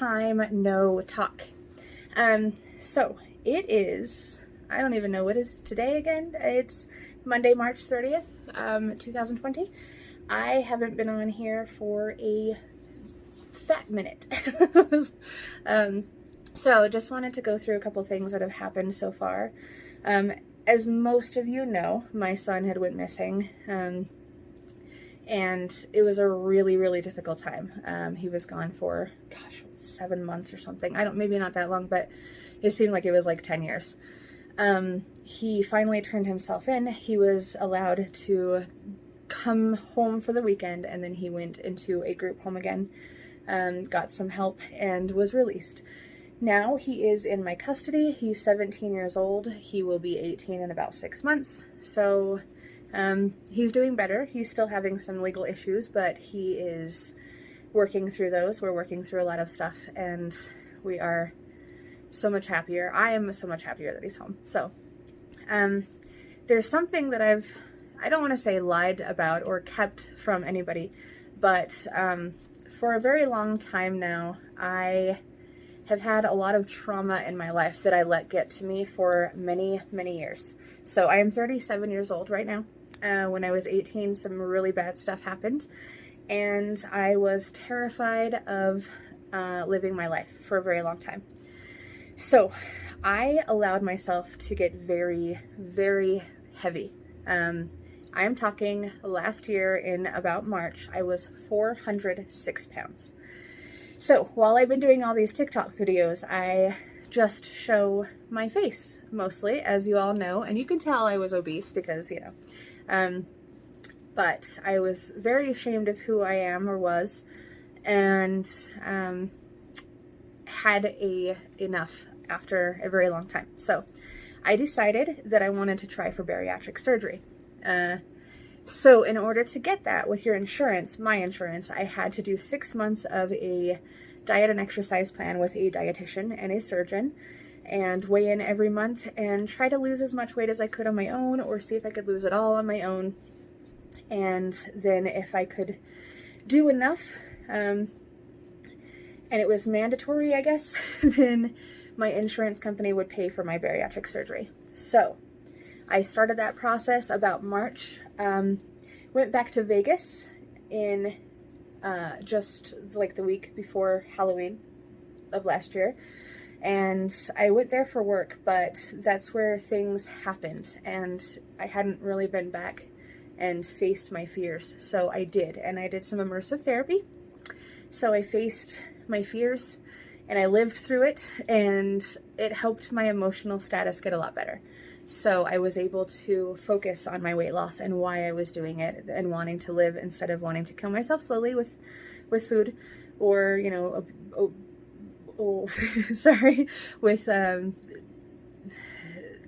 time no talk. So it is, I don't even know what is today again. It's Monday, March 30th, 2020. I haven't been on here for a fat minute. So just wanted to go through a couple things that have happened so far. As most of you know, my son had went missing, and it was a really, really difficult time. He was gone for, gosh, 7 months or something. Maybe not that long, but it seemed like it was like 10 years. He finally turned himself in. He was allowed to come home for the weekend, and then he went into a group home again, got some help, and was released. Now he is in my custody. He's 17 years old. He will be 18 in about 6 months. So he's doing better. He's still having some legal issues, but he is working through those. We're working through a lot of stuff, and we are so much happier. I am so much happier that he's home. So there's something that I don't want to say lied about or kept from anybody, but for a very long time now, I have had a lot of trauma in my life that I let get to me for many, many years. So I am 37 years old right now. When I was 18, some really bad stuff happened, and I was terrified of living my life for a very long time. So I allowed myself to get very, very heavy. I am talking last year in about March, I was 406 pounds. So while I've been doing all these TikTok videos, I just show my face mostly, as you all know, and you can tell I was obese because, you know, but I was very ashamed of who I am or was, and had enough after a very long time. So I decided that I wanted to try for bariatric surgery. So in order to get that with your insurance, my insurance, I had to do 6 months of a diet and exercise plan with a dietitian and a surgeon, and weigh in every month and try to lose as much weight as I could on my own, or see if I could lose it all on my own. And then if I could do enough, and it was mandatory, I guess, then my insurance company would pay for my bariatric surgery. So I started that process about March, went back to Vegas in just like the week before Halloween of last year, and I went there for work, but that's where things happened, and I hadn't really been back and faced my fears. So I did, and I did some immersive therapy. So I faced my fears, and I lived through it, and it helped my emotional status get a lot better. So I was able to focus on my weight loss and why I was doing it and wanting to live instead of wanting to kill myself slowly with food, or, you know, with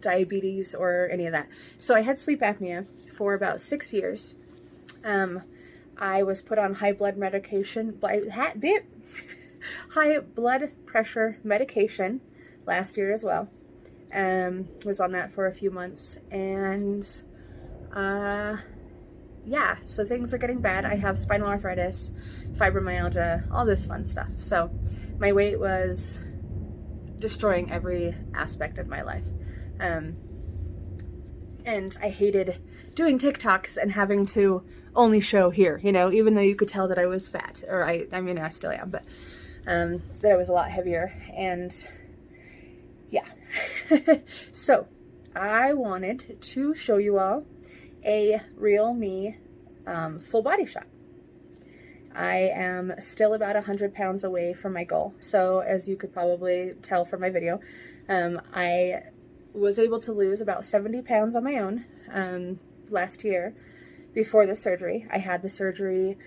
diabetes or any of that. So I had sleep apnea for about 6 years. I was put on high blood pressure medication last year as well. Was on that for a few months, and yeah, so things were getting bad. I have spinal arthritis, fibromyalgia, all this fun stuff. So my weight was destroying every aspect of my life. And I hated doing TikToks and having to only show here, you know, even though you could tell that I was fat, or I mean, I still am, but that I was a lot heavier, and yeah. So I wanted to show you all a real me full body shot. I am still about 100 pounds away from my goal. So as you could probably tell from my video, I was able to lose about 70 pounds on my own last year before the surgery. I had the surgery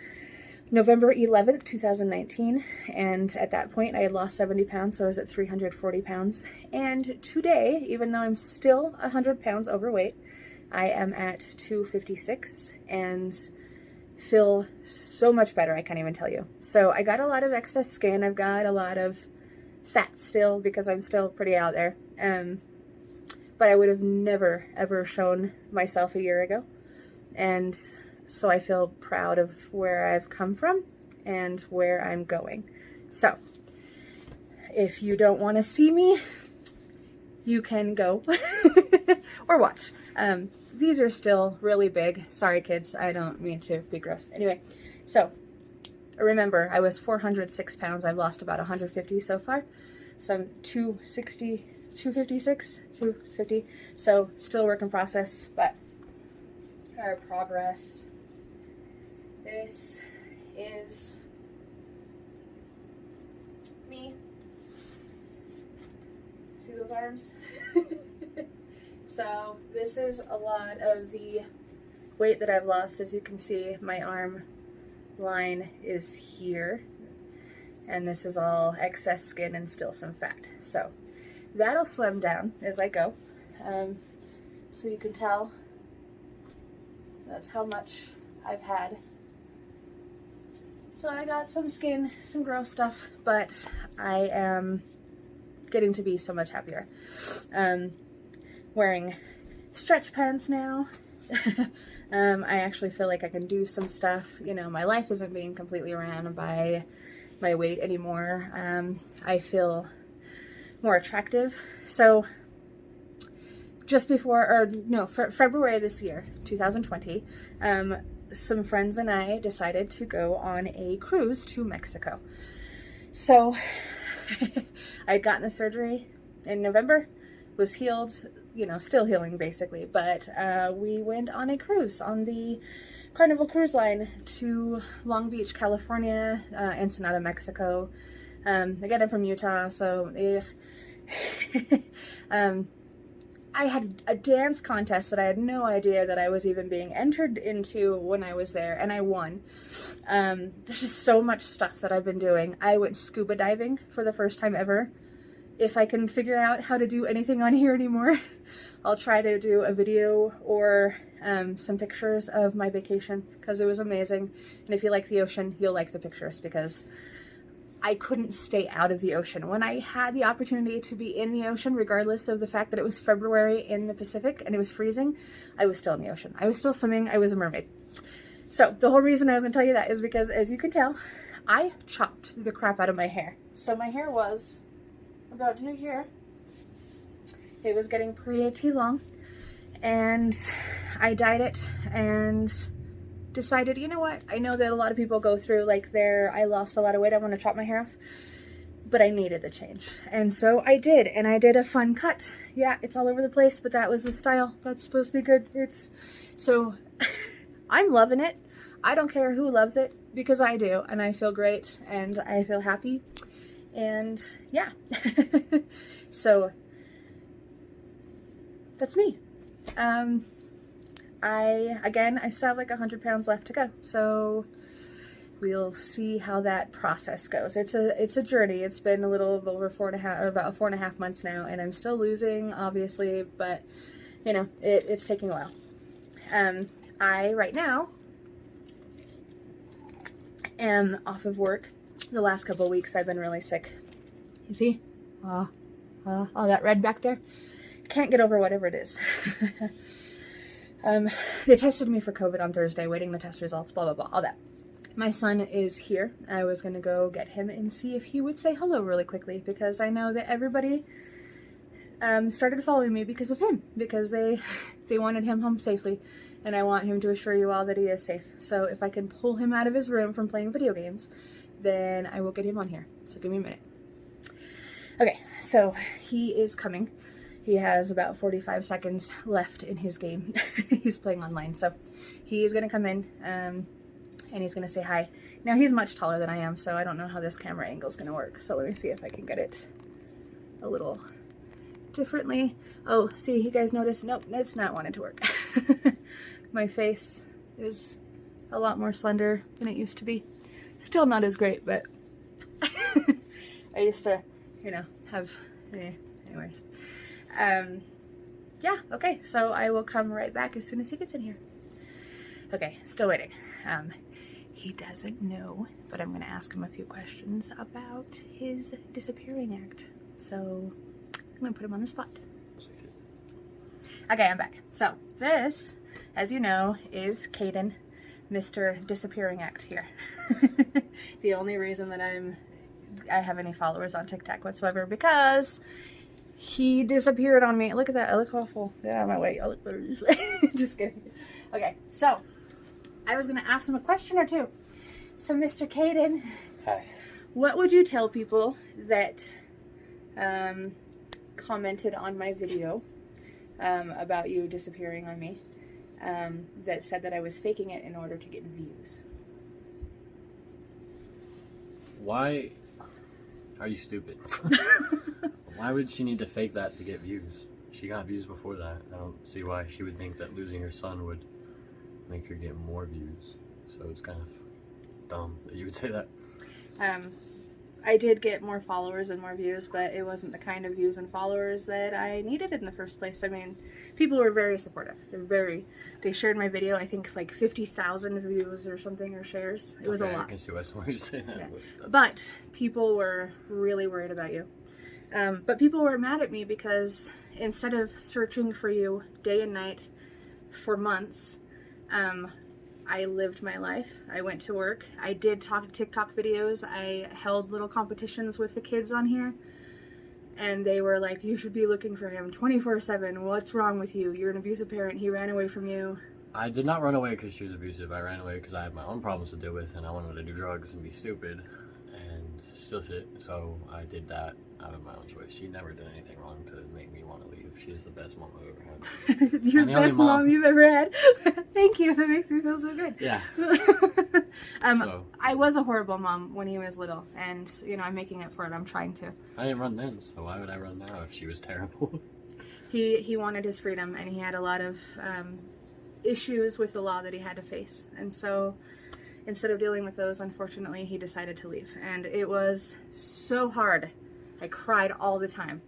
November 11th, 2019, and at that point I had lost 70 pounds, so I was at 340 pounds. And today, even though I'm still 100 pounds overweight, I am at 256 and feel so much better, I can't even tell you. So I got a lot of excess skin, I've got a lot of fat still because I'm still pretty out there, but I would have never ever shown myself a year ago. And so I feel proud of where I've come from and where I'm going. So If you don't want to see me, you can go or watch. These are still really big. Sorry, kids. I don't mean to be gross. Anyway, so remember, I was 406 pounds. I've lost about 150 so far. So I'm 260, 256, 250. So still work in process, but our progress. This is me. See those arms? So this is a lot of the weight that I've lost. As you can see, my arm line is here, and this is all excess skin and still some fat. So that'll slim down as I go. So you can tell that's how much I've had. So I got some skin, some gross stuff, but I am getting to be so much happier. Wearing stretch pants now. I actually feel like I can do some stuff. You know, my life isn't being completely ran by my weight anymore. I feel more attractive. So just before, or no, for February this year, 2020, some friends and I decided to go on a cruise to Mexico. So I'd gotten the surgery in November, was healed, you know, still healing basically, but we went on a cruise on the Carnival Cruise Line to Long Beach, California, Ensenada, Mexico. Again, I'm from Utah, so I had a dance contest that I had no idea that I was even being entered into when I was there, and I won. There's just so much stuff that I've been doing. I went scuba diving for the first time ever. If I can figure out how to do anything on here anymore, I'll try to do a video or some pictures of my vacation, because it was amazing. And if you like the ocean, you'll like the pictures, because I couldn't stay out of the ocean. When I had the opportunity to be in the ocean, regardless of the fact that it was February in the Pacific and it was freezing, I was still in the ocean. I was still swimming. I was a mermaid. So the whole reason I was going to tell you that is because, as you can tell, I chopped the crap out of my hair. So my hair was about here. It was getting pretty long, and I dyed it and decided, you know what, I know that a lot of people go through like I lost a lot of weight, I want to chop my hair off, but I needed the change, and so I did, and I did a fun cut. Yeah, it's all over the place, but that was the style. That's supposed to be good. So I'm loving it. I don't care who loves it, because I do, and I feel great, and I feel happy, and yeah. So that's me. I still have like 100 pounds left to go, so we'll see how that process goes. It's a journey. It's been a little over about 4.5 months now, and I'm still losing, obviously, but you know, it's taking a while. I right now am off of work. The last couple of weeks I've been really sick. You see? All that red back there? Can't get over whatever it is. They tested me for COVID on Thursday, waiting the test results, blah, blah, blah, all that. My son is here. I was going to go get him and see if he would say hello really quickly, because I know that everybody started following me because of him, because they wanted him home safely, and I want him to assure you all that he is safe. So if I can pull him out of his room from playing video games, then I will get him on here. So give me a minute. Okay, so he is coming. He has about 45 seconds left in his game. He's playing online, so he is going to come in, and he's going to say hi. Now, he's much taller than I am, so I don't know how this camera angle is going to work. So let me see if I can get it a little differently. Oh, see, you guys notice? Nope, it's not wanting to work. My face is a lot more slender than it used to be. Still not as great, but I used to, you know, have, anyways. Yeah, okay, so I will come right back as soon as he gets in here. Okay, still waiting. He doesn't know, but I'm going to ask him a few questions about his disappearing act. So I'm going to put him on the spot. Okay, I'm back. So this, as you know, is Caden, Mr. Disappearing Act here. The only reason that I'm I have any followers on TikTok whatsoever because he disappeared on me. Look at that. I look awful. Get out of my way. I look better this way. Just kidding. Okay, so I was going to ask him a question or two. So, Mr. Caden. Hi. What would you tell people that commented on my video about you disappearing on me, that said that I was faking it in order to get views? Why are you stupid? Why would she need to fake that to get views? She got views before that. I don't see why she would think that losing her son would make her get more views. So it's kind of dumb that you would say that. I did get more followers and more views, but it wasn't the kind of views and followers that I needed in the first place. I mean, people were very supportive. They shared my video, I think like 50,000 views or something, or shares. It was a lot. I can see why someone would say that. Yeah. But people were really worried about you. But people were mad at me because instead of searching for you day and night for months, I lived my life. I went to work. I did TikTok videos. I held little competitions with the kids on here. And they were like, you should be looking for him 24/7. What's wrong with you? You're an abusive parent. He ran away from you. I did not run away because she was abusive. I ran away because I had my own problems to deal with and I wanted to do drugs and be stupid and steal shit. So I did that out of my own choice. She never did anything wrong to make me want to leave. She's the best mom I've ever had. You're the best mom you've ever had. Thank you. That makes me feel so good. Yeah. I was a horrible mom when he was little, and I'm making up for it. I'm trying to. I didn't run then, so why would I run now if she was terrible? He wanted his freedom, and he had a lot of issues with the law that he had to face, and so instead of dealing with those, unfortunately, he decided to leave, and it was so hard. I cried all the time.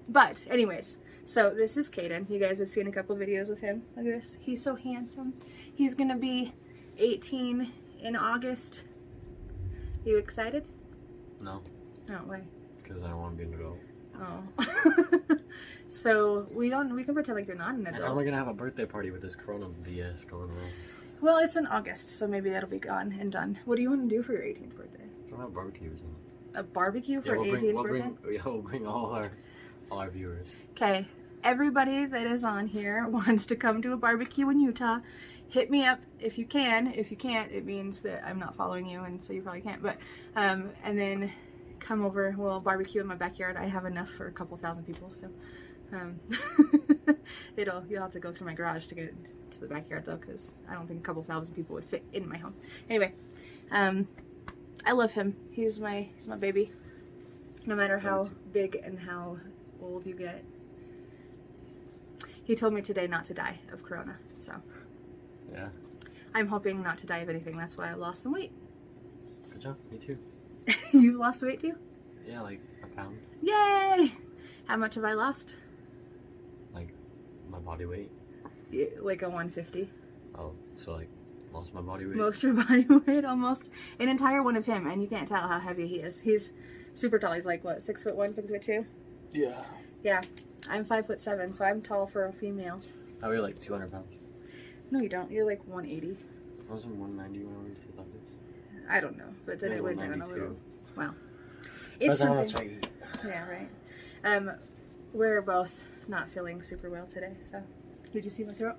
But anyways, so this is Caden. You guys have seen a couple videos with him. Look at this. He's so handsome. He's gonna be 18 in August. You excited? No. Oh, why? Because I don't want to be an adult. Oh. So we can pretend like you're not an And adult. how am I gonna have a birthday party with this Corona BS going on? Well, it's in August, so maybe that'll be gone and done. What do you want to do for your 18th birthday? We'll have barbecues. A barbecue for we'll 18th birthday? We'll bring all our viewers. Okay, everybody that is on here wants to come to a barbecue in Utah. Hit me up if you can. If you can't, it means that I'm not following you, and so you probably can't. But and then come over. We'll barbecue in my backyard. I have enough for a couple thousand people, so you'll have to go through my garage to get to the backyard though, because I don't think a couple thousand people would fit in my home. Anyway, I love him. He's my baby. No matter how big and how old you get. He told me today not to die of corona, so. Yeah. I'm hoping not to die of anything. That's why I lost some weight. Good job. Me too. You lost weight too? Yeah, like a pound. Yay! How much have I lost? Like my body weight. Yeah, like a 150. Oh, so like most of my body weight. Most your body weight, almost an entire one of him, and you can't tell how heavy he is. He's super tall. He's like what, 6'1", 6'2"? Yeah. Yeah, I'm 5'7", so I'm tall for a female. I weigh like 200 pounds. No, you don't. You're like 180. I was in 190 when I went to the doctor. I don't know, but then I it was went down a 192. little. Wow. It's something. Yeah, right. We're both not feeling super well today, so. Did you see my throat?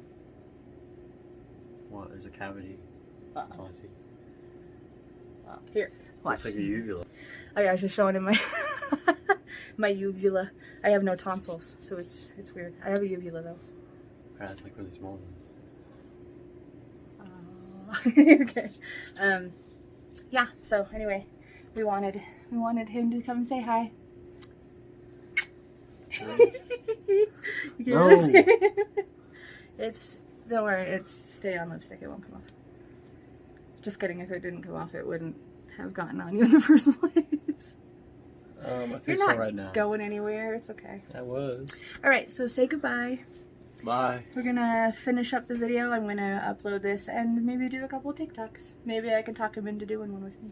What? There's a cavity. That's all I see. Here, watch. Looks like your uvula. I was just showing him my my uvula. I have no tonsils, so it's weird. I have a uvula though. Yeah, it's like really small. Okay. Yeah. So anyway, we wanted him to come say hi. No. Don't worry. It's stay on lipstick. It won't come off. Just kidding. If it didn't come off, it wouldn't have gotten on you in the first place. I You're think not so right now. going anywhere. It's okay. I was. All right. So say goodbye. Bye. We're gonna finish up the video. I'm gonna upload this and maybe do a couple of TikToks. Maybe I can talk him into doing one with me.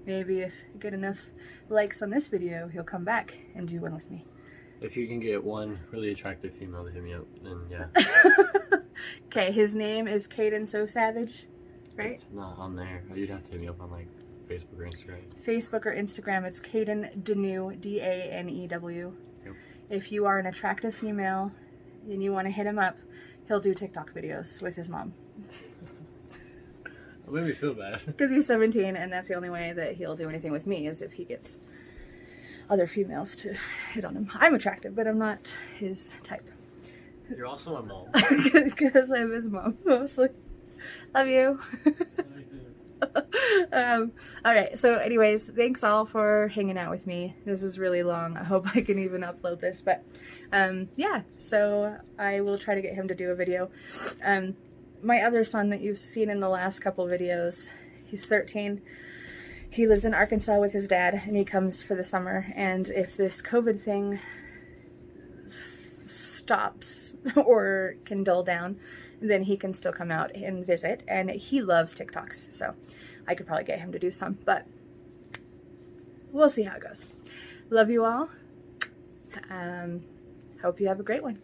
Maybe if I get enough likes on this video, he'll come back and do one with me. If you can get one really attractive female to hit me up, then yeah. Okay, his name is Caden So Savage, right? It's not on there. You'd have to hit me up on like Facebook or Instagram? Facebook or Instagram, it's Caden Danew, Danew. Yep. If you are an attractive female and you want to hit him up, he'll do TikTok videos with his mom. It made me feel bad. Because he's 17, and that's the only way that he'll do anything with me is if he gets other females to hit on him. I'm attractive, but I'm not his type. You're also my mom. Because I'm his mom, mostly. Love you. Alright, so anyways, thanks all for hanging out with me. This is really long. I hope I can even upload this, but yeah, so I will try to get him to do a video. My other son that you've seen in the last couple videos, he's 13. He lives in Arkansas with his dad, and he comes for the summer, and if this COVID thing stops or can dull down, then he can still come out and visit, and he loves TikToks, so I could probably get him to do some, but we'll see how it goes. Love you all. Hope you have a great one.